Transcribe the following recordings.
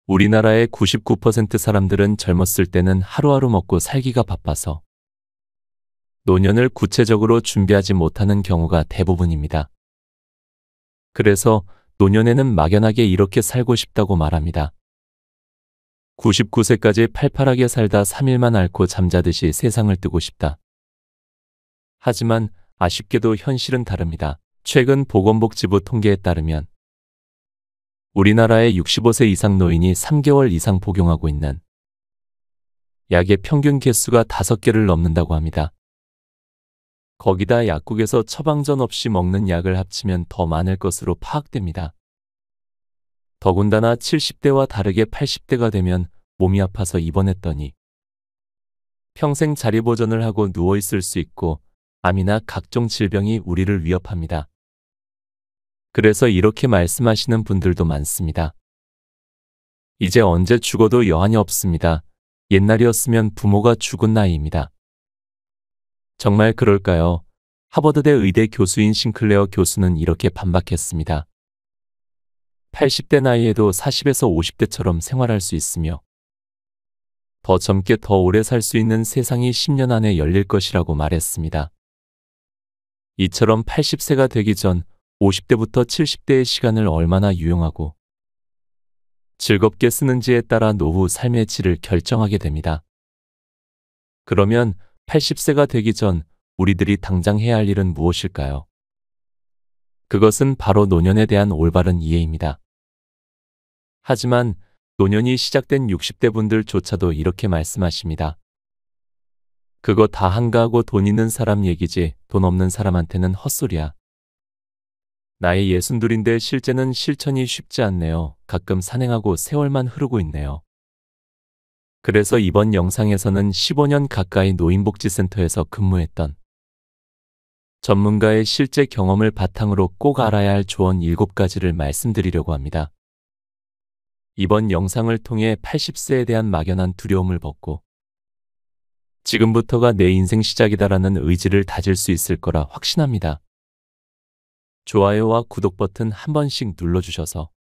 우리나라의 99% 사람들은 젊었을 때는 하루하루 먹고 살기가 바빠서 노년을 구체적으로 준비하지 못하는 경우가 대부분입니다. 그래서 노년에는 막연하게 이렇게 살고 싶다고 말합니다. 99세까지 팔팔하게 살다 3일만 앓고 잠자듯이 세상을 뜨고 싶다. 하지만 아쉽게도 현실은 다릅니다. 최근 보건복지부 통계에 따르면 우리나라의 65세 이상 노인이 3개월 이상 복용하고 있는 약의 평균 개수가 5개를 넘는다고 합니다. 거기다 약국에서 처방전 없이 먹는 약을 합치면 더 많을 것으로 파악됩니다. 더군다나 70대와 다르게 80대가 되면 몸이 아파서 입원했더니 평생 자리보전을 하고 누워있을 수 있고 암이나 각종 질병이 우리를 위협합니다. 그래서 이렇게 말씀하시는 분들도 많습니다. 이제 언제 죽어도 여한이 없습니다. 옛날이었으면 부모가 죽은 나이입니다. 정말 그럴까요? 하버드대 의대 교수인 싱클레어 교수는 이렇게 반박했습니다. 80대 나이에도 40에서 50대처럼 생활할 수 있으며 더 젊게 더 오래 살 수 있는 세상이 10년 안에 열릴 것이라고 말했습니다. 이처럼 80세가 되기 전 50대부터 70대의 시간을 얼마나 유용하고 즐겁게 쓰는지에 따라 노후 삶의 질을 결정하게 됩니다. 그러면 80세가 되기 전 우리들이 당장 해야 할 일은 무엇일까요? 그것은 바로 노년에 대한 올바른 이해입니다. 하지만 노년이 시작된 60대 분들조차도 이렇게 말씀하십니다. 그거 다 한가하고 돈 있는 사람 얘기지 돈 없는 사람한테는 헛소리야. 나이 62인데 실제는 실천이 쉽지 않네요. 가끔 산행하고 세월만 흐르고 있네요. 그래서 이번 영상에서는 15년 가까이 노인복지센터에서 근무했던 전문가의 실제 경험을 바탕으로 꼭 알아야 할 조언 7가지를 말씀드리려고 합니다. 이번 영상을 통해 80세에 대한 막연한 두려움을 벗고 지금부터가 내 인생 시작이다라는 의지를 다질 수 있을 거라 확신합니다. 좋아요와 구독 버튼 한 번씩 눌러주셔서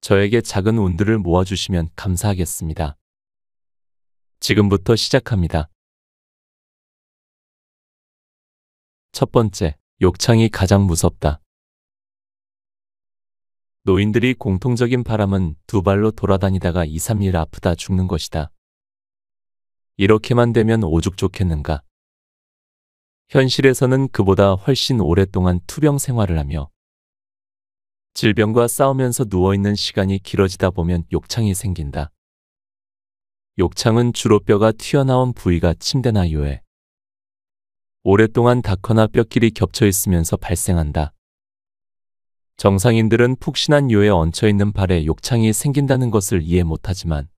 저에게 작은 운들을 모아주시면 감사하겠습니다. 지금부터 시작합니다. 첫 번째, 욕창이 가장 무섭다. 노인들이 공통적인 바람은 두 발로 돌아다니다가 2, 3일 아프다 죽는 것이다. 이렇게만 되면 오죽 좋겠는가. 현실에서는 그보다 훨씬 오랫동안 투병 생활을 하며 질병과 싸우면서 누워있는 시간이 길어지다 보면 욕창이 생긴다. 욕창은 주로 뼈가 튀어나온 부위가 침대나 요에 오랫동안 닿거나 뼈끼리 겹쳐 있으면서 발생한다. 정상인들은 푹신한 요에 얹혀있는 발에 욕창이 생긴다는 것을 이해 못하지만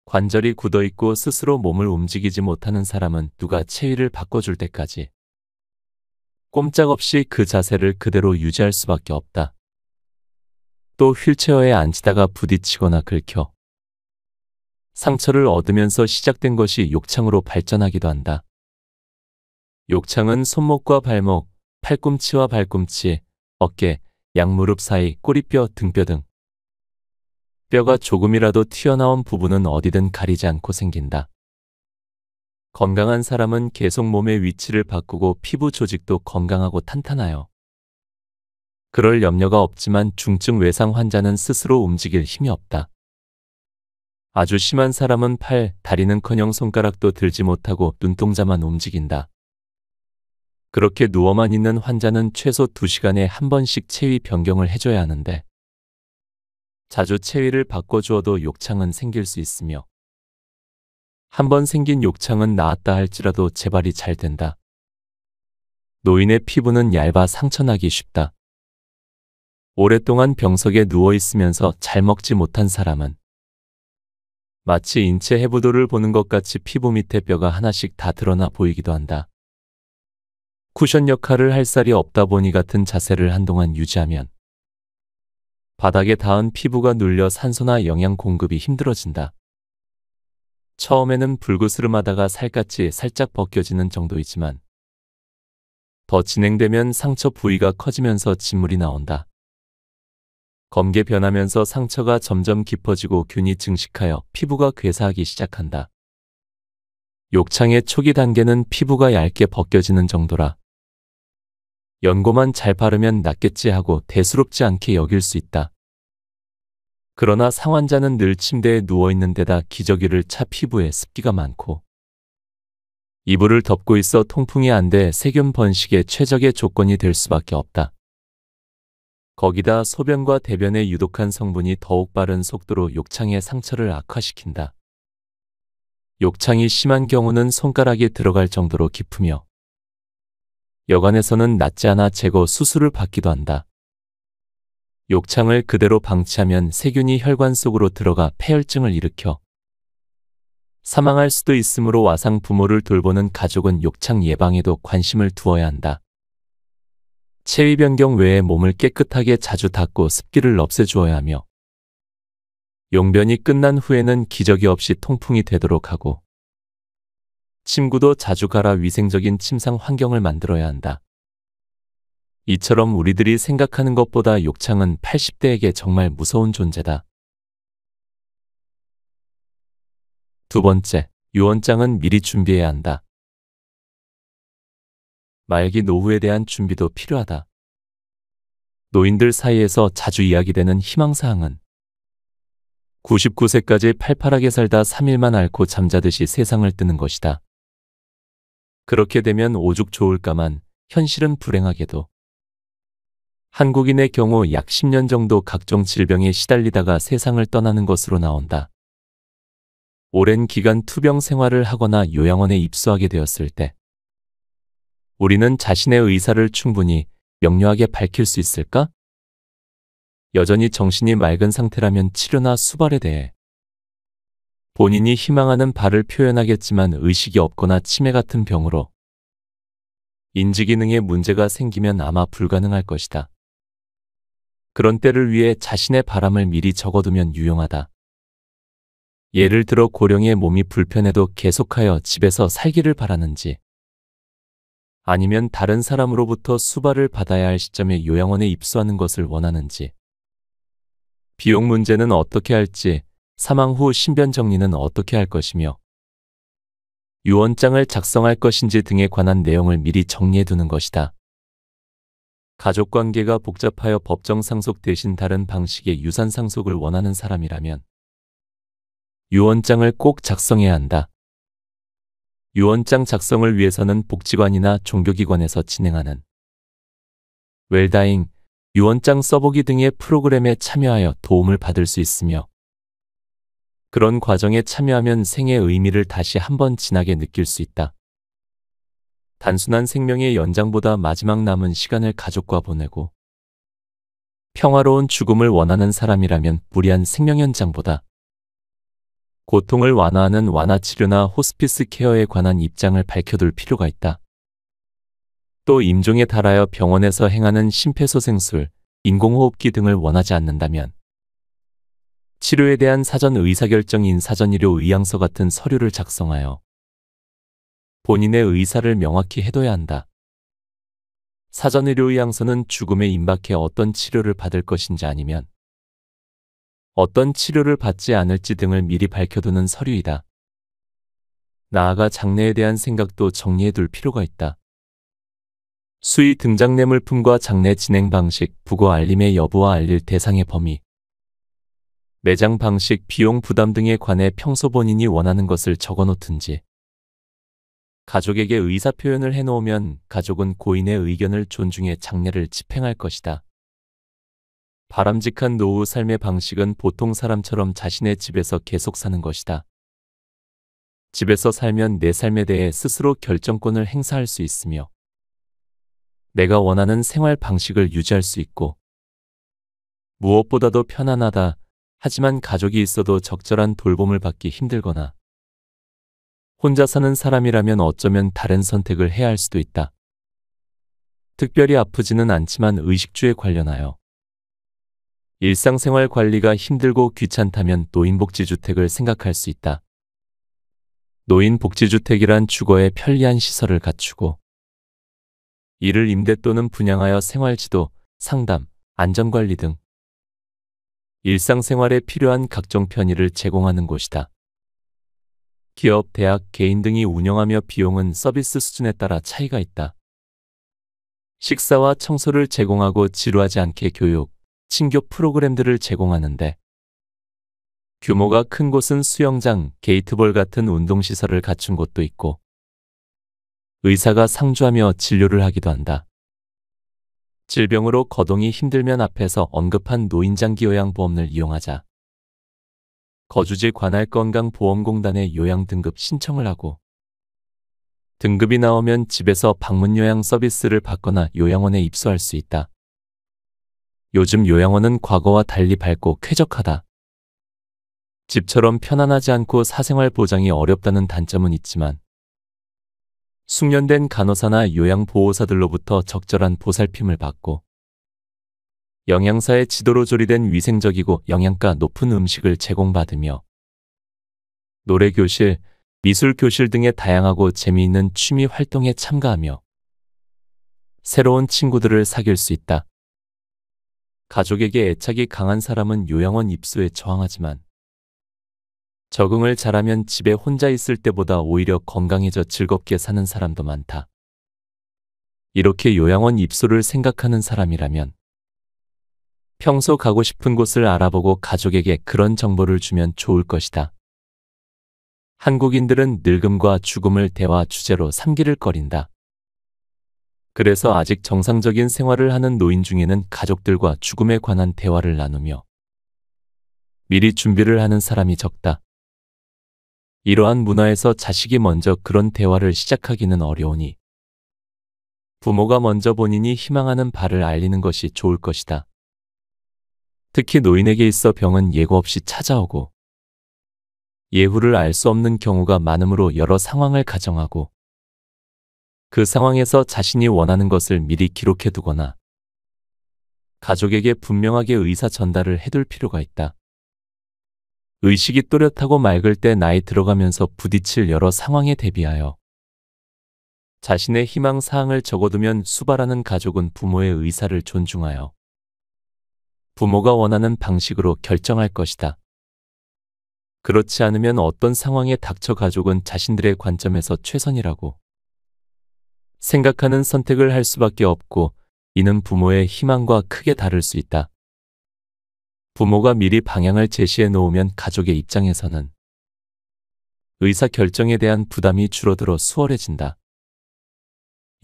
관절이 굳어있고 스스로 몸을 움직이지 못하는 사람은 누가 체위를 바꿔줄 때까지 꼼짝없이 그 자세를 그대로 유지할 수밖에 없다. 또 휠체어에 앉히다가 부딪히거나 긁혀 상처를 얻으면서 시작된 것이 욕창으로 발전하기도 한다. 욕창은 손목과 발목, 팔꿈치와 발꿈치, 어깨, 양무릎 사이, 꼬리뼈, 등뼈 등 뼈가 조금이라도 튀어나온 부분은 어디든 가리지 않고 생긴다. 건강한 사람은 계속 몸의 위치를 바꾸고 피부 조직도 건강하고 탄탄하여 그럴 염려가 없지만 중증 외상 환자는 스스로 움직일 힘이 없다. 아주 심한 사람은 팔, 다리는커녕 손가락도 들지 못하고 눈동자만 움직인다. 그렇게 누워만 있는 환자는 최소 2시간에 한 번씩 체위 변경을 해줘야 하는데 자주 체위를 바꿔주어도 욕창은 생길 수 있으며 한 번 생긴 욕창은 나았다 할지라도 재발이 잘 된다. 노인의 피부는 얇아 상처나기 쉽다. 오랫동안 병석에 누워있으면서 잘 먹지 못한 사람은 마치 인체 해부도를 보는 것 같이 피부 밑에 뼈가 하나씩 다 드러나 보이기도 한다. 쿠션 역할을 할 살이 없다 보니 같은 자세를 한동안 유지하면 바닥에 닿은 피부가 눌려 산소나 영양 공급이 힘들어진다. 처음에는 불그스름하다가 살갗이 살짝 벗겨지는 정도이지만 더 진행되면 상처 부위가 커지면서 진물이 나온다. 검게 변하면서 상처가 점점 깊어지고 균이 증식하여 피부가 괴사하기 시작한다. 욕창의 초기 단계는 피부가 얇게 벗겨지는 정도라 연고만 잘 바르면 낫겠지 하고 대수롭지 않게 여길 수 있다. 그러나 상환자는 늘 침대에 누워있는 데다 기저귀를 차 피부에 습기가 많고 이불을 덮고 있어 통풍이 안 돼 세균 번식의 최적의 조건이 될 수밖에 없다. 거기다 소변과 대변의 유독한 성분이 더욱 빠른 속도로 욕창의 상처를 악화시킨다. 욕창이 심한 경우는 손가락이 들어갈 정도로 깊으며 여관에서는 낫지 않아 제거 수술을 받기도 한다. 욕창을 그대로 방치하면 세균이 혈관 속으로 들어가 폐혈증을 일으켜 사망할 수도 있으므로 와상 부모를 돌보는 가족은 욕창 예방에도 관심을 두어야 한다. 체위 변경 외에 몸을 깨끗하게 자주 닦고 습기를 없애주어야 하며 용변이 끝난 후에는 기저귀 없이 통풍이 되도록 하고 침구도 자주 갈아 위생적인 침상 환경을 만들어야 한다. 이처럼 우리들이 생각하는 것보다 욕창은 80대에게 정말 무서운 존재다. 두 번째, 유언장은 미리 준비해야 한다. 말기 노후에 대한 준비도 필요하다. 노인들 사이에서 자주 이야기되는 희망사항은 99세까지 팔팔하게 살다 3일만 앓고 잠자듯이 세상을 뜨는 것이다. 그렇게 되면 오죽 좋을까만 현실은 불행하게도 한국인의 경우 약 10년 정도 각종 질병에 시달리다가 세상을 떠나는 것으로 나온다. 오랜 기간 투병 생활을 하거나 요양원에 입소하게 되었을 때 우리는 자신의 의사를 충분히 명료하게 밝힐 수 있을까? 여전히 정신이 맑은 상태라면 치료나 수발에 대해 본인이 희망하는 바를 표현하겠지만 의식이 없거나 치매 같은 병으로 인지기능에 문제가 생기면 아마 불가능할 것이다. 그런 때를 위해 자신의 바람을 미리 적어두면 유용하다. 예를 들어 고령의 몸이 불편해도 계속하여 집에서 살기를 바라는지 아니면 다른 사람으로부터 수발을 받아야 할 시점에 요양원에 입소하는 것을 원하는지 비용 문제는 어떻게 할지 사망 후 신변 정리는 어떻게 할 것이며 유언장을 작성할 것인지 등에 관한 내용을 미리 정리해두는 것이다. 가족관계가 복잡하여 법정 상속 대신 다른 방식의 유산 상속을 원하는 사람이라면 유언장을 꼭 작성해야 한다. 유언장 작성을 위해서는 복지관이나 종교기관에서 진행하는 웰다잉, 유언장 써보기 등의 프로그램에 참여하여 도움을 받을 수 있으며 그런 과정에 참여하면 생의 의미를 다시 한번 진하게 느낄 수 있다. 단순한 생명의 연장보다 마지막 남은 시간을 가족과 보내고 평화로운 죽음을 원하는 사람이라면 무리한 생명 연장보다 고통을 완화하는 완화치료나 호스피스 케어에 관한 입장을 밝혀둘 필요가 있다. 또 임종에 달하여 병원에서 행하는 심폐소생술, 인공호흡기 등을 원하지 않는다면 치료에 대한 사전 의사결정인 사전의료 의향서 같은 서류를 작성하여 본인의 의사를 명확히 해둬야 한다. 사전의료 의향서는 죽음에 임박해 어떤 치료를 받을 것인지 아니면 어떤 치료를 받지 않을지 등을 미리 밝혀두는 서류이다. 나아가 장래에 대한 생각도 정리해둘 필요가 있다. 수의 등장래물품과 장래 진행 방식, 부고 알림의 여부와 알릴 대상의 범위, 매장 방식, 비용 부담 등에 관해 평소 본인이 원하는 것을 적어놓든지 가족에게 의사표현을 해놓으면 가족은 고인의 의견을 존중해 장례를 집행할 것이다. 바람직한 노후 삶의 방식은 보통 사람처럼 자신의 집에서 계속 사는 것이다. 집에서 살면 내 삶에 대해 스스로 결정권을 행사할 수 있으며 내가 원하는 생활 방식을 유지할 수 있고 무엇보다도 편안하다. 하지만 가족이 있어도 적절한 돌봄을 받기 힘들거나 혼자 사는 사람이라면 어쩌면 다른 선택을 해야 할 수도 있다. 특별히 아프지는 않지만 의식주에 관련하여 일상생활 관리가 힘들고 귀찮다면 노인복지주택을 생각할 수 있다. 노인복지주택이란 주거에 편리한 시설을 갖추고 이를 임대 또는 분양하여 생활지도, 상담, 안전관리 등 일상생활에 필요한 각종 편의를 제공하는 곳이다. 기업, 대학, 개인 등이 운영하며 비용은 서비스 수준에 따라 차이가 있다. 식사와 청소를 제공하고 지루하지 않게 교육, 친교 프로그램들을 제공하는데 규모가 큰 곳은 수영장, 게이트볼 같은 운동시설을 갖춘 곳도 있고 의사가 상주하며 진료를 하기도 한다. 질병으로 거동이 힘들면 앞에서 언급한 노인장기 요양보험을 이용하자. 거주지 관할 건강보험공단에 요양 등급 신청을 하고 등급이 나오면 집에서 방문 요양 서비스를 받거나 요양원에 입소할 수 있다. 요즘 요양원은 과거와 달리 밝고 쾌적하다. 집처럼 편안하지 않고 사생활 보장이 어렵다는 단점은 있지만 숙련된 간호사나 요양보호사들로부터 적절한 보살핌을 받고 영양사의 지도로 조리된 위생적이고 영양가 높은 음식을 제공받으며 노래교실, 미술교실 등의 다양하고 재미있는 취미 활동에 참가하며 새로운 친구들을 사귈 수 있다. 가족에게 애착이 강한 사람은 요양원 입소에 저항하지만 적응을 잘하면 집에 혼자 있을 때보다 오히려 건강해져 즐겁게 사는 사람도 많다. 이렇게 요양원 입소를 생각하는 사람이라면 평소 가고 싶은 곳을 알아보고 가족에게 그런 정보를 주면 좋을 것이다. 한국인들은 늙음과 죽음을 대화 주제로 삼기를 꺼린다. 그래서 아직 정상적인 생활을 하는 노인 중에는 가족들과 죽음에 관한 대화를 나누며 미리 준비를 하는 사람이 적다. 이러한 문화에서 자식이 먼저 그런 대화를 시작하기는 어려우니 부모가 먼저 본인이 희망하는 바를 알리는 것이 좋을 것이다. 특히 노인에게 있어 병은 예고 없이 찾아오고 예후를 알 수 없는 경우가 많으므로 여러 상황을 가정하고 그 상황에서 자신이 원하는 것을 미리 기록해 두거나 가족에게 분명하게 의사 전달을 해둘 필요가 있다. 의식이 또렷하고 맑을 때 나이 들어가면서 부딪힐 여러 상황에 대비하여 자신의 희망 사항을 적어두면 수발하는 가족은 부모의 의사를 존중하여 부모가 원하는 방식으로 결정할 것이다. 그렇지 않으면 어떤 상황에 닥쳐 가족은 자신들의 관점에서 최선이라고 생각하는 선택을 할 수밖에 없고 이는 부모의 희망과 크게 다를 수 있다. 부모가 미리 방향을 제시해 놓으면 가족의 입장에서는 의사 결정에 대한 부담이 줄어들어 수월해진다.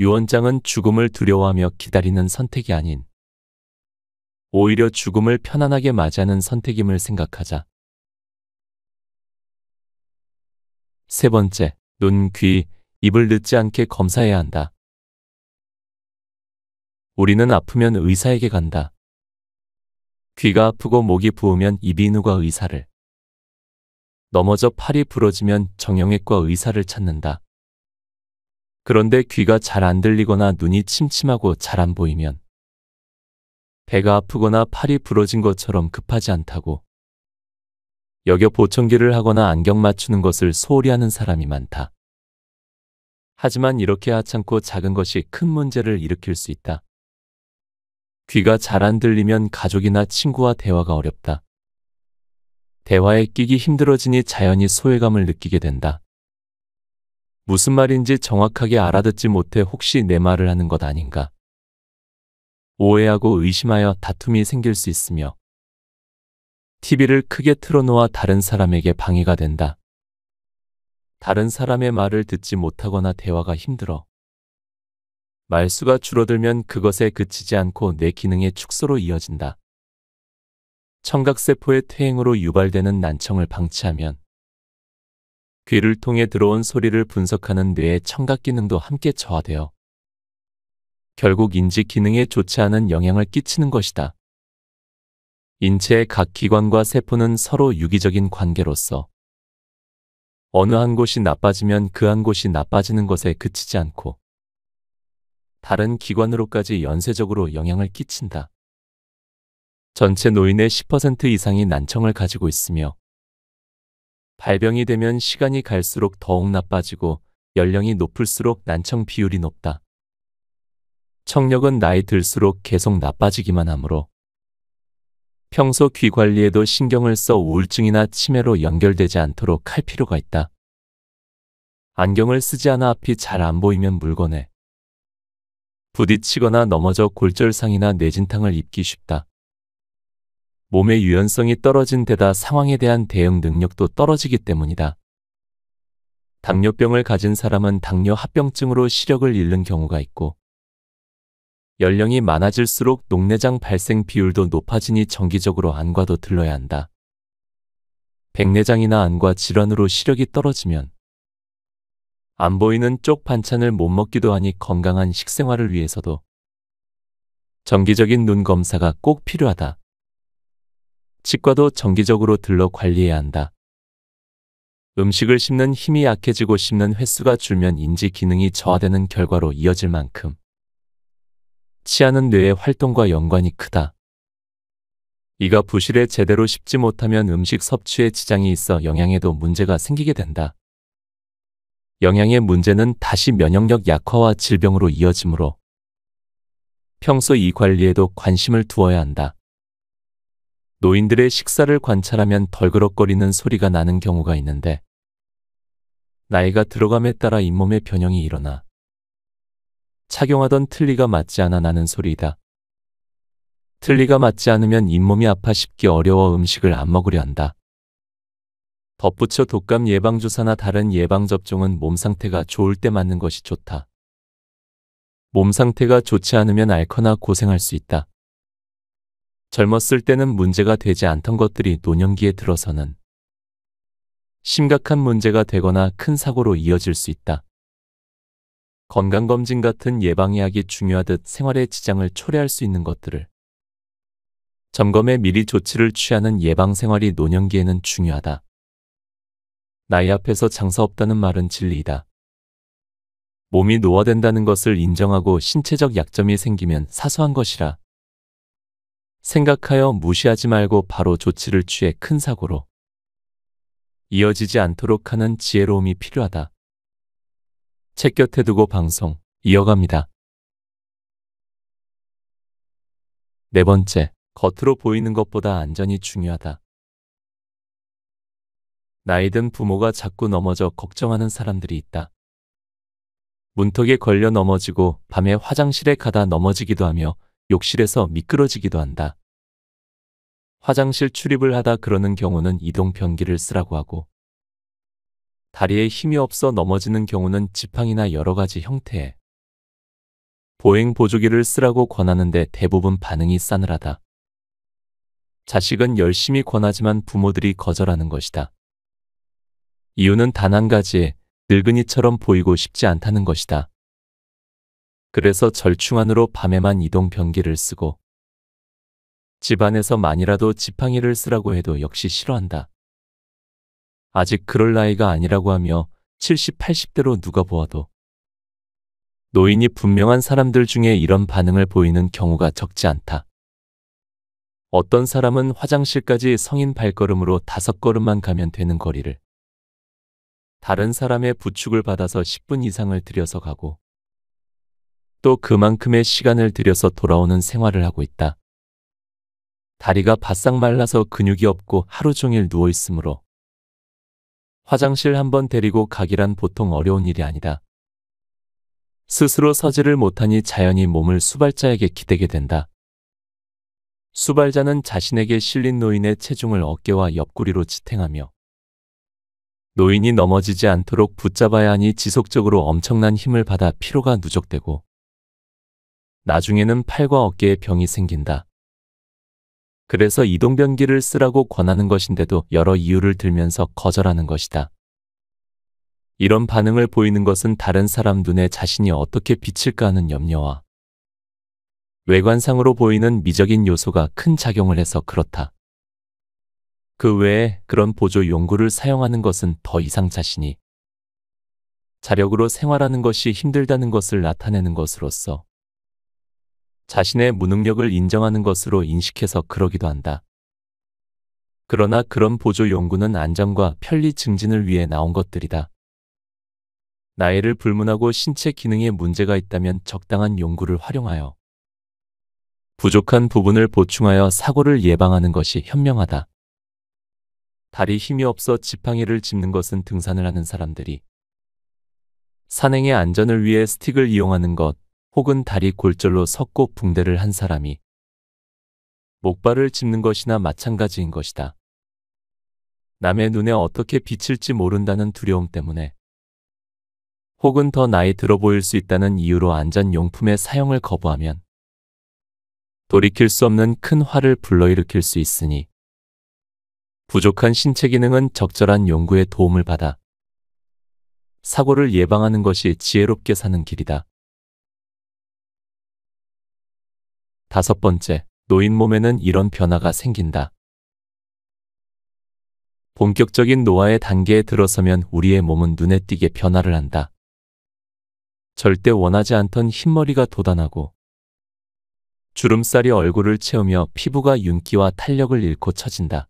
유언장은 죽음을 두려워하며 기다리는 선택이 아닌 오히려 죽음을 편안하게 맞이하는 선택임을 생각하자. 세 번째, 눈, 귀, 입을 늦지 않게 검사해야 한다. 우리는 아프면 의사에게 간다. 귀가 아프고 목이 부으면 이비인후과 의사를, 넘어져 팔이 부러지면 정형외과 의사를 찾는다. 그런데 귀가 잘 안 들리거나 눈이 침침하고 잘 안 보이면 배가 아프거나 팔이 부러진 것처럼 급하지 않다고 여겨 보청기를 하거나 안경 맞추는 것을 소홀히 하는 사람이 많다. 하지만 이렇게 하찮고 작은 것이 큰 문제를 일으킬 수 있다. 귀가 잘 안 들리면 가족이나 친구와 대화가 어렵다. 대화에 끼기 힘들어지니 자연히 소외감을 느끼게 된다. 무슨 말인지 정확하게 알아듣지 못해 혹시 내 말을 하는 것 아닌가? 오해하고 의심하여 다툼이 생길 수 있으며 TV를 크게 틀어놓아 다른 사람에게 방해가 된다. 다른 사람의 말을 듣지 못하거나 대화가 힘들어 말수가 줄어들면 그것에 그치지 않고 내 기능의 축소로 이어진다. 청각세포의 퇴행으로 유발되는 난청을 방치하면 귀를 통해 들어온 소리를 분석하는 뇌의 청각 기능도 함께 저하되어 결국 인지 기능에 좋지 않은 영향을 끼치는 것이다. 인체의 각 기관과 세포는 서로 유기적인 관계로서 어느 한 곳이 나빠지면 그 한 곳이 나빠지는 것에 그치지 않고 다른 기관으로까지 연쇄적으로 영향을 끼친다. 전체 노인의 10% 이상이 난청을 가지고 있으며 발병이 되면 시간이 갈수록 더욱 나빠지고 연령이 높을수록 난청 비율이 높다. 청력은 나이 들수록 계속 나빠지기만 하므로 평소 귀 관리에도 신경을 써 우울증이나 치매로 연결되지 않도록 할 필요가 있다. 안경을 쓰지 않아 앞이 잘 안 보이면 물건에 부딪히거나 넘어져 골절상이나 뇌진탕을 입기 쉽다. 몸의 유연성이 떨어진 데다 상황에 대한 대응 능력도 떨어지기 때문이다. 당뇨병을 가진 사람은 당뇨 합병증으로 시력을 잃는 경우가 있고, 연령이 많아질수록 녹내장 발생 비율도 높아지니 정기적으로 안과도 들러야 한다. 백내장이나 안과 질환으로 시력이 떨어지면 안 보이는 쪽 반찬을 못 먹기도 하니 건강한 식생활을 위해서도 정기적인 눈 검사가 꼭 필요하다. 치과도 정기적으로 들러 관리해야 한다. 음식을 씹는 힘이 약해지고 씹는 횟수가 줄면 인지 기능이 저하되는 결과로 이어질 만큼 치아는 뇌의 활동과 연관이 크다. 이가 부실해 제대로 씹지 못하면 음식 섭취에 지장이 있어 영양에도 문제가 생기게 된다. 영양의 문제는 다시 면역력 약화와 질병으로 이어지므로 평소 이 관리에도 관심을 두어야 한다. 노인들의 식사를 관찰하면 덜그럭거리는 소리가 나는 경우가 있는데, 나이가 들어감에 따라 잇몸의 변형이 일어나 착용하던 틀니가 맞지 않아 나는 소리이다. 틀니가 맞지 않으면 잇몸이 아파 씹기 어려워 음식을 안 먹으려 한다. 덧붙여 독감 예방주사나 다른 예방접종은 몸 상태가 좋을 때 맞는 것이 좋다. 몸 상태가 좋지 않으면 앓거나 고생할 수 있다. 젊었을 때는 문제가 되지 않던 것들이 노년기에 들어서는 심각한 문제가 되거나 큰 사고로 이어질 수 있다. 건강검진 같은 예방의학이 중요하듯 생활에 지장을 초래할 수 있는 것들을 점검해 미리 조치를 취하는 예방생활이 노년기에는 중요하다. 나이 앞에서 장사 없다는 말은 진리이다. 몸이 노화된다는 것을 인정하고 신체적 약점이 생기면 사소한 것이라 생각하여 무시하지 말고 바로 조치를 취해 큰 사고로 이어지지 않도록 하는 지혜로움이 필요하다. 책 곁에 두고 방송 이어갑니다. 네 번째, 겉으로 보이는 것보다 안전이 중요하다. 나이든 부모가 자꾸 넘어져 걱정하는 사람들이 있다. 문턱에 걸려 넘어지고 밤에 화장실에 가다 넘어지기도 하며 욕실에서 미끄러지기도 한다. 화장실 출입을 하다 그러는 경우는 이동변기를 쓰라고 하고, 다리에 힘이 없어 넘어지는 경우는 지팡이나 여러 가지 형태의 보행 보조기를 쓰라고 권하는데 대부분 반응이 싸늘하다. 자식은 열심히 권하지만 부모들이 거절하는 것이다. 이유는 단 한 가지, 늙은이처럼 보이고 싶지 않다는 것이다. 그래서 절충안으로 밤에만 이동변기를 쓰고 집안에서만이라도 지팡이를 쓰라고 해도 역시 싫어한다. 아직 그럴 나이가 아니라고 하며 70, 80대로 누가 보아도 노인이 분명한 사람들 중에 이런 반응을 보이는 경우가 적지 않다. 어떤 사람은 화장실까지 성인 발걸음으로 5걸음만 가면 되는 거리를 다른 사람의 부축을 받아서 10분 이상을 들여서 가고 또 그만큼의 시간을 들여서 돌아오는 생활을 하고 있다. 다리가 바싹 말라서 근육이 없고 하루 종일 누워 있으므로 화장실 한번 데리고 가기란 보통 어려운 일이 아니다. 스스로 서지를 못하니 자연히 몸을 수발자에게 기대게 된다. 수발자는 자신에게 실린 노인의 체중을 어깨와 옆구리로 지탱하며 노인이 넘어지지 않도록 붙잡아야 하니 지속적으로 엄청난 힘을 받아 피로가 누적되고 나중에는 팔과 어깨에 병이 생긴다. 그래서 이동변기를 쓰라고 권하는 것인데도 여러 이유를 들면서 거절하는 것이다. 이런 반응을 보이는 것은 다른 사람 눈에 자신이 어떻게 비칠까 하는 염려와 외관상으로 보이는 미적인 요소가 큰 작용을 해서 그렇다. 그 외에 그런 보조 용구를 사용하는 것은 더 이상 자신이 자력으로 생활하는 것이 힘들다는 것을 나타내는 것으로서 자신의 무능력을 인정하는 것으로 인식해서 그러기도 한다. 그러나 그런 보조 용구는 안전과 편리 증진을 위해 나온 것들이다. 나이를 불문하고 신체 기능에 문제가 있다면 적당한 용구를 활용하여 부족한 부분을 보충하여 사고를 예방하는 것이 현명하다. 다리 힘이 없어 지팡이를 짚는 것은 등산을 하는 사람들이 산행의 안전을 위해 스틱을 이용하는 것 혹은 다리 골절로 섰고 붕대를 한 사람이 목발을 짚는 것이나 마찬가지인 것이다. 남의 눈에 어떻게 비칠지 모른다는 두려움 때문에 혹은 더 나이 들어 보일 수 있다는 이유로 안전용품의 사용을 거부하면 돌이킬 수 없는 큰 화를 불러일으킬 수 있으니 부족한 신체 기능은 적절한 연구의 도움을 받아 사고를 예방하는 것이 지혜롭게 사는 길이다. 5번째, 노인 몸에는 이런 변화가 생긴다. 본격적인 노화의 단계에 들어서면 우리의 몸은 눈에 띄게 변화를 한다. 절대 원하지 않던 흰머리가 돋아나고 주름살이 얼굴을 채우며 피부가 윤기와 탄력을 잃고 처진다.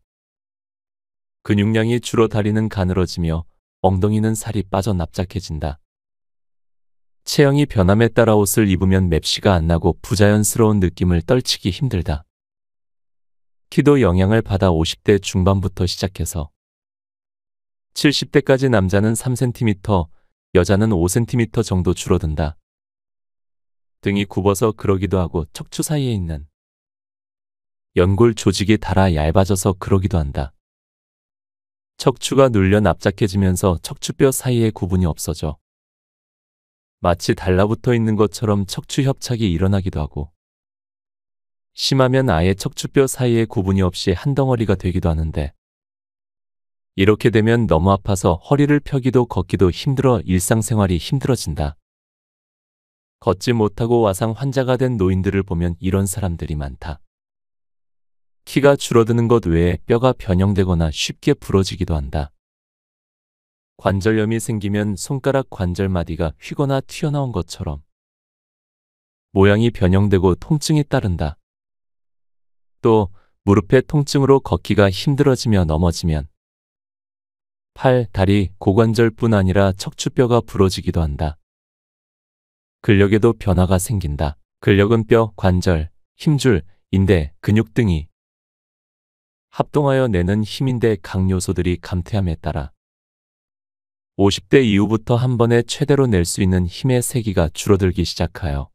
근육량이 줄어다리는 가늘어지며 엉덩이는 살이 빠져 납작해진다. 체형이 변함에 따라 옷을 입으면 맵시가 안 나고 부자연스러운 느낌을 떨치기 힘들다. 키도 영향을 받아 50대 중반부터 시작해서 70대까지 남자는 3cm, 여자는 5cm 정도 줄어든다. 등이 굽어서 그러기도 하고 척추 사이에 있는 연골 조직이 닳아 얇아져서 그러기도 한다. 척추가 눌려 납작해지면서 척추뼈 사이에 구분이 없어져 마치 달라붙어 있는 것처럼 척추 협착이 일어나기도 하고 심하면 아예 척추뼈 사이에 구분이 없이 한 덩어리가 되기도 하는데 이렇게 되면 너무 아파서 허리를 펴기도 걷기도 힘들어 일상생활이 힘들어진다. 걷지 못하고 와상 환자가 된 노인들을 보면 이런 사람들이 많다. 키가 줄어드는 것 외에 뼈가 변형되거나 쉽게 부러지기도 한다. 관절염이 생기면 손가락 관절마디가 휘거나 튀어나온 것처럼 모양이 변형되고 통증이 따른다. 또 무릎의 통증으로 걷기가 힘들어지며 넘어지면 팔, 다리, 고관절뿐 아니라 척추뼈가 부러지기도 한다. 근력에도 변화가 생긴다. 근력은 뼈, 관절, 힘줄, 인대, 근육 등이 합동하여 내는 힘인데 각 요소들이 감퇴함에 따라 50대 이후부터 한 번에 최대로 낼 수 있는 힘의 세기가 줄어들기 시작하여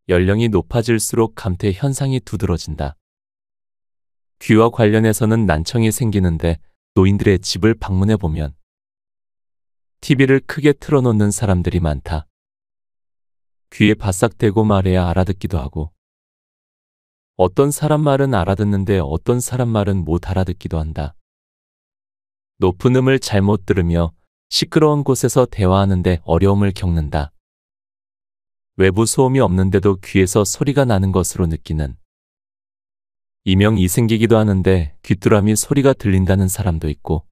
연령이 높아질수록 감퇴 현상이 두드러진다. 귀와 관련해서는 난청이 생기는데 노인들의 집을 방문해 보면 TV를 크게 틀어놓는 사람들이 많다. 귀에 바싹 대고 말해야 알아듣기도 하고 어떤 사람 말은 알아듣는데 어떤 사람 말은 못 알아듣기도 한다. 높은 음을 잘못 들으며 시끄러운 곳에서 대화하는데 어려움을 겪는다. 외부 소음이 없는데도 귀에서 소리가 나는 것으로 느끼는 이명이 생기기도 하는데 귀뚜라미 소리가 들린다는 사람도 있고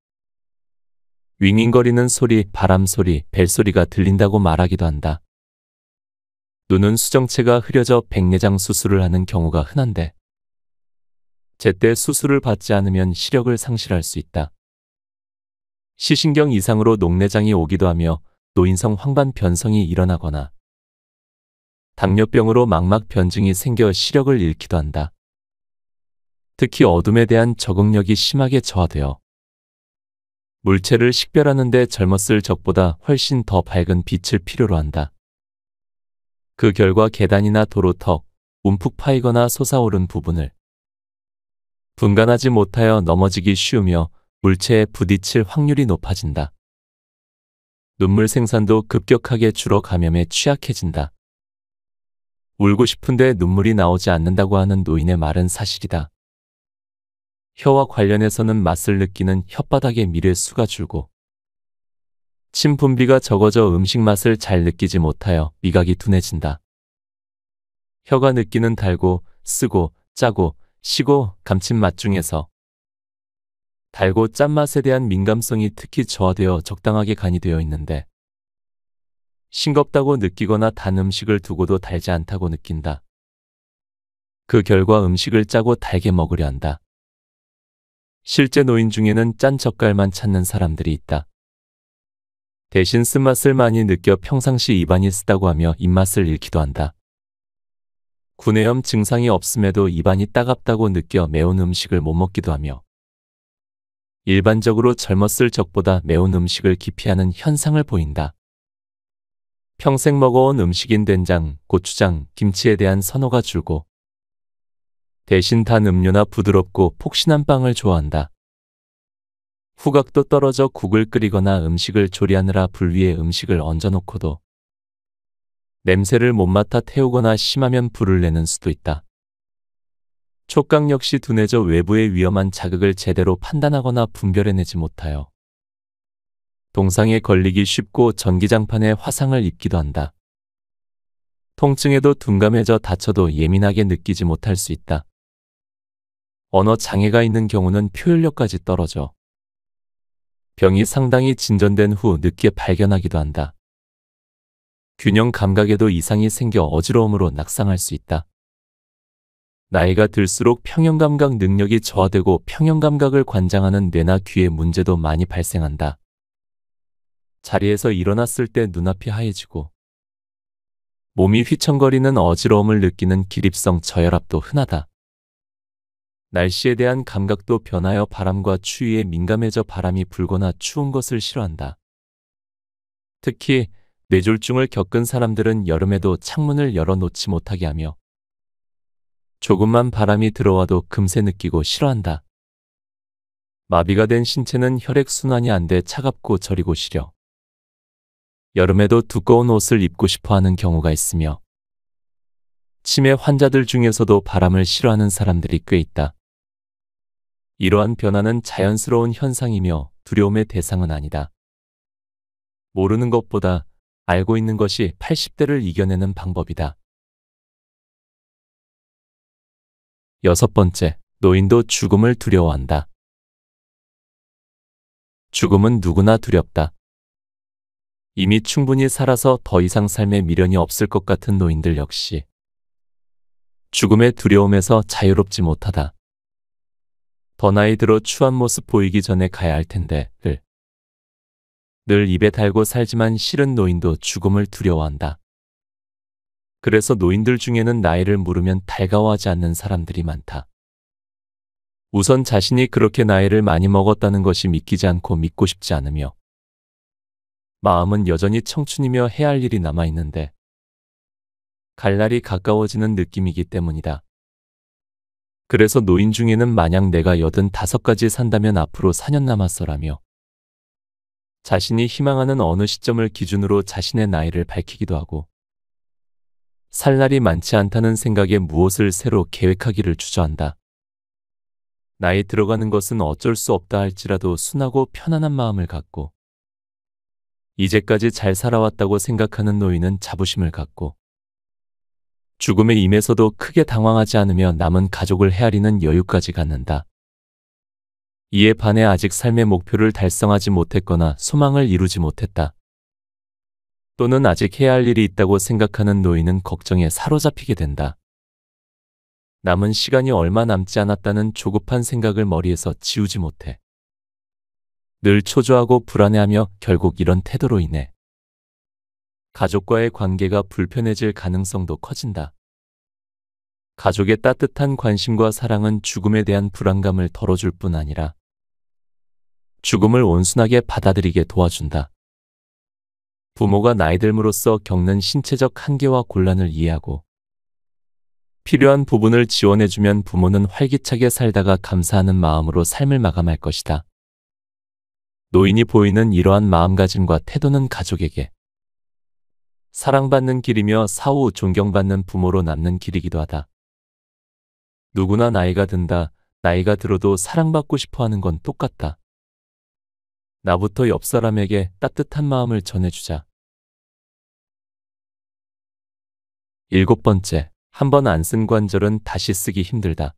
윙윙거리는 소리, 바람 소리, 벨소리가 들린다고 말하기도 한다. 눈은 수정체가 흐려져 백내장 수술을 하는 경우가 흔한데 제때 수술을 받지 않으면 시력을 상실할 수 있다. 시신경 이상으로 녹내장이 오기도 하며 노인성 황반 변성이 일어나거나 당뇨병으로 망막 변증이 생겨 시력을 잃기도 한다. 특히 어둠에 대한 적응력이 심하게 저하되어 물체를 식별하는 데 젊었을 적보다 훨씬 더 밝은 빛을 필요로 한다. 그 결과 계단이나 도로턱, 움푹 파이거나 솟아오른 부분을 분간하지 못하여 넘어지기 쉬우며 물체에 부딪힐 확률이 높아진다. 눈물 생산도 급격하게 줄어 감염에 취약해진다. 울고 싶은데 눈물이 나오지 않는다고 하는 노인의 말은 사실이다. 혀와 관련해서는 맛을 느끼는 혓바닥의 미뢰수가 줄고 침 분비가 적어져 음식 맛을 잘 느끼지 못하여 미각이 둔해진다. 혀가 느끼는 달고, 쓰고, 짜고, 시고, 감칠맛 중에서 달고 짠맛에 대한 민감성이 특히 저하되어 적당하게 간이 되어 있는데 싱겁다고 느끼거나 단 음식을 두고도 달지 않다고 느낀다. 그 결과 음식을 짜고 달게 먹으려 한다. 실제 노인 중에는 짠 젓갈만 찾는 사람들이 있다. 대신 쓴맛을 많이 느껴 평상시 입안이 쓰다고 하며 입맛을 잃기도 한다. 구내염 증상이 없음에도 입안이 따갑다고 느껴 매운 음식을 못 먹기도 하며 일반적으로 젊었을 적보다 매운 음식을 기피하는 현상을 보인다. 평생 먹어온 음식인 된장, 고추장, 김치에 대한 선호가 줄고 대신 단 음료나 부드럽고 폭신한 빵을 좋아한다. 후각도 떨어져 국을 끓이거나 음식을 조리하느라 불 위에 음식을 얹어놓고도 냄새를 못 맡아 태우거나 심하면 불을 내는 수도 있다. 촉각 역시 둔해져 외부의 위험한 자극을 제대로 판단하거나 분별해내지 못하여 동상에 걸리기 쉽고 전기장판에 화상을 입기도 한다. 통증에도 둔감해져 다쳐도 예민하게 느끼지 못할 수 있다. 언어 장애가 있는 경우는 표현력까지 떨어져 병이 상당히 진전된 후 늦게 발견하기도 한다. 균형 감각에도 이상이 생겨 어지러움으로 낙상할 수 있다. 나이가 들수록 평형감각 능력이 저하되고 평형감각을 관장하는 뇌나 귀의 문제도 많이 발생한다. 자리에서 일어났을 때 눈앞이 하얘지고 몸이 휘청거리는 어지러움을 느끼는 기립성 저혈압도 흔하다. 날씨에 대한 감각도 변하여 바람과 추위에 민감해져 바람이 불거나 추운 것을 싫어한다. 특히 뇌졸중을 겪은 사람들은 여름에도 창문을 열어놓지 못하게 하며 조금만 바람이 들어와도 금세 느끼고 싫어한다. 마비가 된 신체는 혈액순환이 안 돼 차갑고 저리고 시려 여름에도 두꺼운 옷을 입고 싶어 하는 경우가 있으며 치매 환자들 중에서도 바람을 싫어하는 사람들이 꽤 있다. 이러한 변화는 자연스러운 현상이며 두려움의 대상은 아니다. 모르는 것보다 알고 있는 것이 80대를 이겨내는 방법이다. 6번째, 노인도 죽음을 두려워한다. 죽음은 누구나 두렵다. 이미 충분히 살아서 더 이상 삶에 미련이 없을 것 같은 노인들 역시 죽음의 두려움에서 자유롭지 못하다. 더 나이 들어 추한 모습 보이기 전에 가야 할 텐데 늘 입에 달고 살지만 실은 노인도 죽음을 두려워한다. 그래서 노인들 중에는 나이를 물으면 달가워하지 않는 사람들이 많다. 우선 자신이 그렇게 나이를 많이 먹었다는 것이 믿기지 않고 믿고 싶지 않으며 마음은 여전히 청춘이며 해야 할 일이 남아있는데 갈 날이 가까워지는 느낌이기 때문이다. 그래서 노인 중에는 만약 내가 85까지 산다면 앞으로 4년 남았어라며 자신이 희망하는 어느 시점을 기준으로 자신의 나이를 밝히기도 하고 살 날이 많지 않다는 생각에 무엇을 새로 계획하기를 주저한다. 나이 들어가는 것은 어쩔 수 없다 할지라도 순하고 편안한 마음을 갖고 이제까지 잘 살아왔다고 생각하는 노인은 자부심을 갖고 죽음에 임해서도 크게 당황하지 않으며 남은 가족을 헤아리는 여유까지 갖는다. 이에 반해 아직 삶의 목표를 달성하지 못했거나 소망을 이루지 못했다. 또는 아직 해야 할 일이 있다고 생각하는 노인은 걱정에 사로잡히게 된다. 남은 시간이 얼마 남지 않았다는 조급한 생각을 머리에서 지우지 못해 늘 초조하고 불안해하며 결국 이런 태도로 인해 가족과의 관계가 불편해질 가능성도 커진다. 가족의 따뜻한 관심과 사랑은 죽음에 대한 불안감을 덜어줄 뿐 아니라 죽음을 온순하게 받아들이게 도와준다. 부모가 나이 들므로써 겪는 신체적 한계와 곤란을 이해하고 필요한 부분을 지원해주면 부모는 활기차게 살다가 감사하는 마음으로 삶을 마감할 것이다. 노인이 보이는 이러한 마음가짐과 태도는 가족에게 사랑받는 길이며 사후 존경받는 부모로 남는 길이기도 하다. 누구나 나이가 든다. 나이가 들어도 사랑받고 싶어 하는 건 똑같다. 나부터 옆 사람에게 따뜻한 마음을 전해주자. 7번째, 한번 안 쓴 관절은 다시 쓰기 힘들다.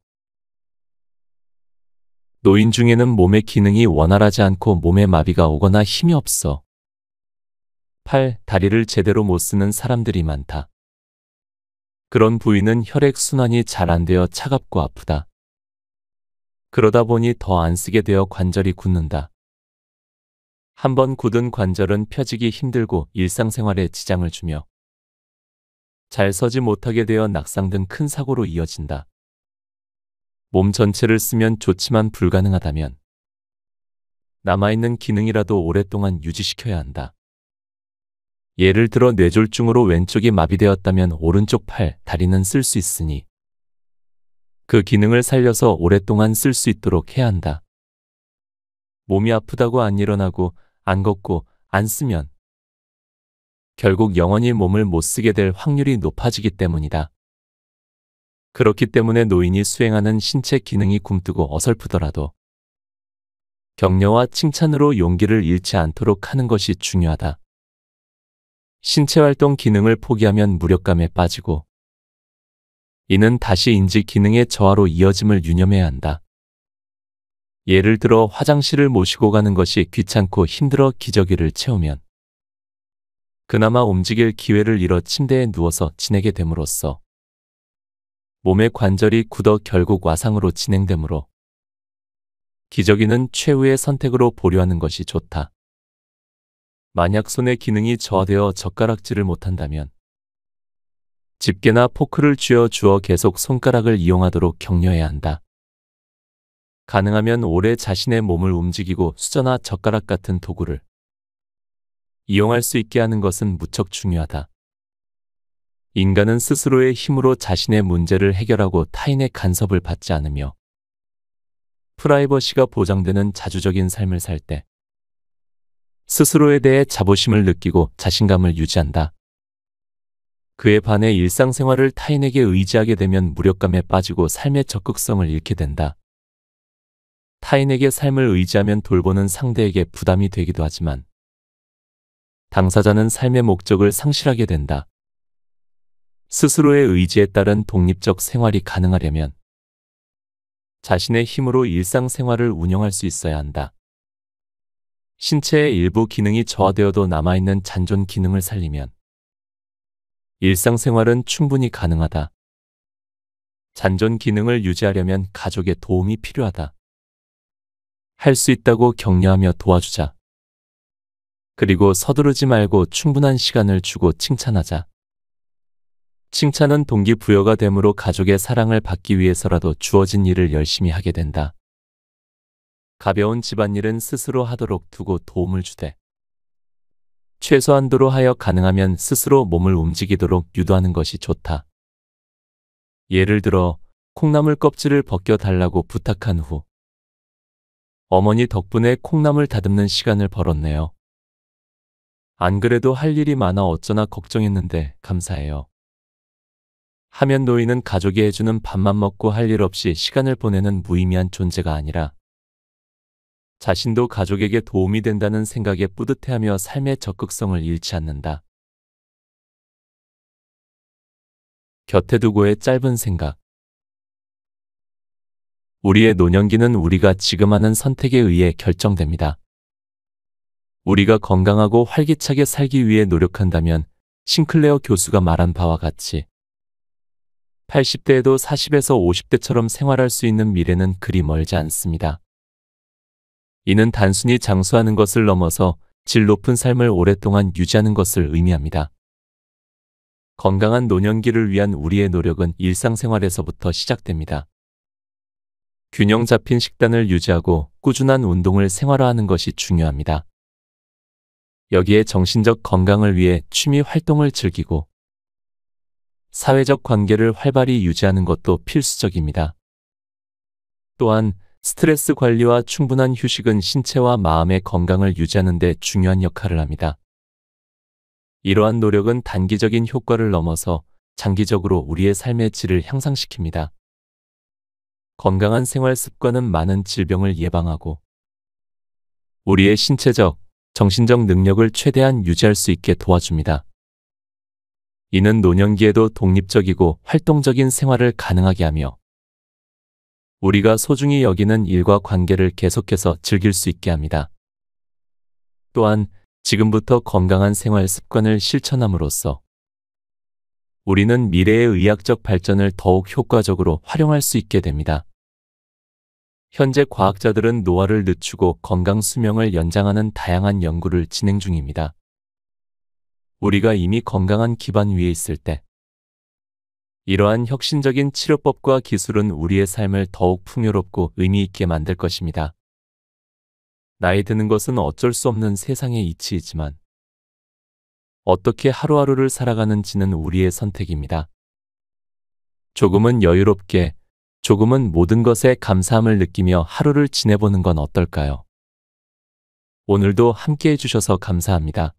노인 중에는 몸의 기능이 원활하지 않고 몸에 마비가 오거나 힘이 없어 팔, 다리를 제대로 못 쓰는 사람들이 많다. 그런 부위는 혈액순환이 잘 안 되어 차갑고 아프다. 그러다 보니 더 안 쓰게 되어 관절이 굳는다. 한번 굳은 관절은 펴지기 힘들고 일상생활에 지장을 주며 잘 서지 못하게 되어 낙상 등 큰 사고로 이어진다. 몸 전체를 쓰면 좋지만 불가능하다면 남아있는 기능이라도 오랫동안 유지시켜야 한다. 예를 들어 뇌졸중으로 왼쪽이 마비되었다면 오른쪽 팔, 다리는 쓸 수 있으니 그 기능을 살려서 오랫동안 쓸 수 있도록 해야 한다. 몸이 아프다고 안 일어나고 안 걷고 안 쓰면 결국 영원히 몸을 못 쓰게 될 확률이 높아지기 때문이다. 그렇기 때문에 노인이 수행하는 신체 기능이 굼뜨고 어설프더라도 격려와 칭찬으로 용기를 잃지 않도록 하는 것이 중요하다. 신체 활동 기능을 포기하면 무력감에 빠지고 이는 다시 인지 기능의 저하로 이어짐을 유념해야 한다. 예를 들어 화장실을 모시고 가는 것이 귀찮고 힘들어 기저귀를 채우면 그나마 움직일 기회를 잃어 침대에 누워서 지내게 됨으로써 몸의 관절이 굳어 결국 와상으로 진행되므로 기저귀는 최후의 선택으로 보류하는 것이 좋다. 만약 손의 기능이 저하되어 젓가락질을 못한다면 집게나 포크를 쥐어 주어 계속 손가락을 이용하도록 격려해야 한다. 가능하면 오래 자신의 몸을 움직이고 수저나 젓가락 같은 도구를 이용할 수 있게 하는 것은 무척 중요하다. 인간은 스스로의 힘으로 자신의 문제를 해결하고 타인의 간섭을 받지 않으며 프라이버시가 보장되는 자주적인 삶을 살 때 스스로에 대해 자부심을 느끼고 자신감을 유지한다. 그에 반해 일상생활을 타인에게 의지하게 되면 무력감에 빠지고 삶의 적극성을 잃게 된다. 타인에게 삶을 의지하면 돌보는 상대에게 부담이 되기도 하지만 당사자는 삶의 목적을 상실하게 된다. 스스로의 의지에 따른 독립적 생활이 가능하려면 자신의 힘으로 일상생활을 운영할 수 있어야 한다. 신체의 일부 기능이 저하되어도 남아있는 잔존 기능을 살리면 일상생활은 충분히 가능하다. 잔존 기능을 유지하려면 가족의 도움이 필요하다. 할 수 있다고 격려하며 도와주자. 그리고 서두르지 말고 충분한 시간을 주고 칭찬하자. 칭찬은 동기부여가 되므로 가족의 사랑을 받기 위해서라도 주어진 일을 열심히 하게 된다. 가벼운 집안일은 스스로 하도록 두고 도움을 주되 최소한도로 하여 가능하면 스스로 몸을 움직이도록 유도하는 것이 좋다. 예를 들어 콩나물 껍질을 벗겨달라고 부탁한 후 어머니 덕분에 콩나물 다듬는 시간을 벌었네요. 안 그래도 할 일이 많아 어쩌나 걱정했는데 감사해요. 하면 노인은 가족이 해주는 밥만 먹고 할 일 없이 시간을 보내는 무의미한 존재가 아니라 자신도 가족에게 도움이 된다는 생각에 뿌듯해하며 삶의 적극성을 잃지 않는다. 곁에 두고의 짧은 생각. 우리의 노년기는 우리가 지금 하는 선택에 의해 결정됩니다. 우리가 건강하고 활기차게 살기 위해 노력한다면 싱클레어 교수가 말한 바와 같이 80대에도 40에서 50대처럼 생활할 수 있는 미래는 그리 멀지 않습니다. 이는 단순히 장수하는 것을 넘어서 질 높은 삶을 오랫동안 유지하는 것을 의미합니다. 건강한 노년기를 위한 우리의 노력은 일상생활에서부터 시작됩니다. 균형 잡힌 식단을 유지하고 꾸준한 운동을 생활화하는 것이 중요합니다. 여기에 정신적 건강을 위해 취미 활동을 즐기고 사회적 관계를 활발히 유지하는 것도 필수적입니다. 또한 스트레스 관리와 충분한 휴식은 신체와 마음의 건강을 유지하는 데 중요한 역할을 합니다. 이러한 노력은 단기적인 효과를 넘어서 장기적으로 우리의 삶의 질을 향상시킵니다. 건강한 생활 습관은 많은 질병을 예방하고 우리의 신체적, 정신적 능력을 최대한 유지할 수 있게 도와줍니다. 이는 노년기에도 독립적이고 활동적인 생활을 가능하게 하며 우리가 소중히 여기는 일과 관계를 계속해서 즐길 수 있게 합니다. 또한 지금부터 건강한 생활 습관을 실천함으로써 우리는 미래의 의학적 발전을 더욱 효과적으로 활용할 수 있게 됩니다. 현재 과학자들은 노화를 늦추고 건강 수명을 연장하는 다양한 연구를 진행 중입니다. 우리가 이미 건강한 기반 위에 있을 때 이러한 혁신적인 치료법과 기술은 우리의 삶을 더욱 풍요롭고 의미 있게 만들 것입니다. 나이 드는 것은 어쩔 수 없는 세상의 이치이지만 어떻게 하루하루를 살아가는지는 우리의 선택입니다. 조금은 여유롭게, 조금은 모든 것에 감사함을 느끼며 하루를 지내보는 건 어떨까요? 오늘도 함께 해주셔서 감사합니다.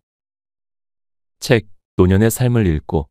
책, 노년의 삶을 읽고